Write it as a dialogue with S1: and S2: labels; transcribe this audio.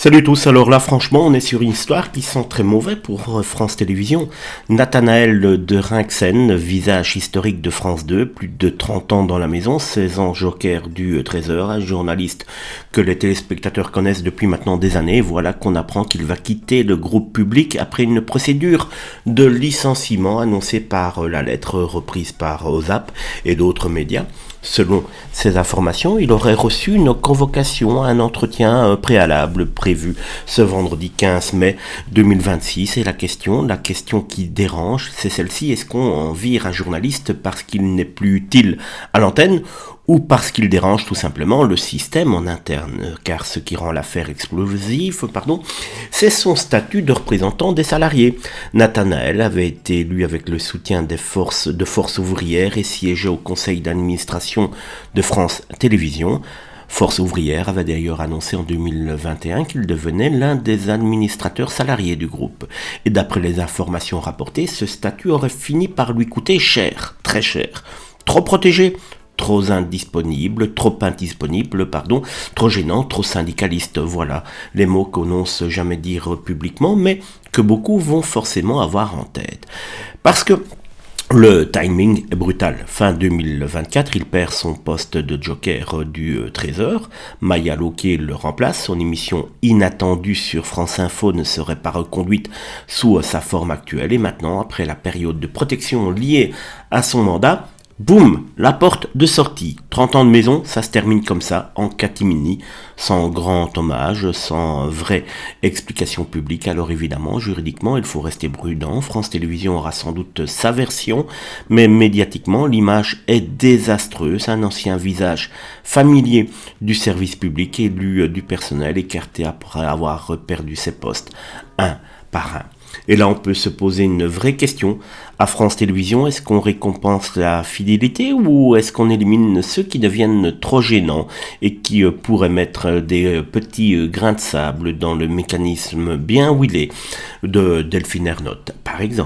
S1: Salut tous, alors là franchement on est sur une histoire qui sent très mauvais pour France Télévisions. Nathanaël de Rinxen, visage historique de France 2, plus de 30 ans dans la maison, 16 ans joker du Trésor, un journaliste que les téléspectateurs connaissent depuis maintenant des années. Voilà qu'on apprend qu'il va quitter le groupe public après une procédure de licenciement annoncée par la lettre reprise par OZAP et d'autres médias. Selon ces informations, il aurait reçu une convocation à un entretien préalable prévu ce vendredi 15 mai 2026. Et la question qui dérange, c'est celle-ci. Est-ce qu'on vire un journaliste parce qu'il n'est plus utile à l'antenne ou parce qu'il dérange tout simplement le système en interne? Car ce qui rend l'affaire explosive, c'est son statut de représentant des salariés. Nathanaël avait été élu avec le soutien de Force ouvrière et siégeait au conseil d'administration de France Télévisions. Force ouvrière avait d'ailleurs annoncé en 2021 qu'il devenait l'un des administrateurs salariés du groupe. Et d'après les informations rapportées, ce statut aurait fini par lui coûter cher, très cher. Trop protégé, trop indisponible, trop gênant, trop syndicaliste. Voilà les mots qu'on n'ose jamais dire publiquement, mais que beaucoup vont forcément avoir en tête. Parce que le timing est brutal. Fin 2024, il perd son poste de joker du Trésor. Maya Loquet le remplace. Son émission inattendue sur France Info ne serait pas reconduite sous sa forme actuelle. Et maintenant, après la période de protection liée à son mandat, boum, la porte de sortie. 30 ans de maison, ça se termine comme ça, en catimini, sans grand hommage, sans vraie explication publique. Alors évidemment, juridiquement, il faut rester prudent. France Télévisions aura sans doute sa version, mais médiatiquement, l'image est désastreuse. Un ancien visage familier du service public, élu du personnel, écarté après avoir perdu ses postes, un par un. Et là, on peut se poser une vraie question. À France Télévisions, est-ce qu'on récompense la fidélité ou est-ce qu'on élimine ceux qui deviennent trop gênants et qui pourraient mettre des petits grains de sable dans le mécanisme bien huilé de Delphine Ernotte, par exemple?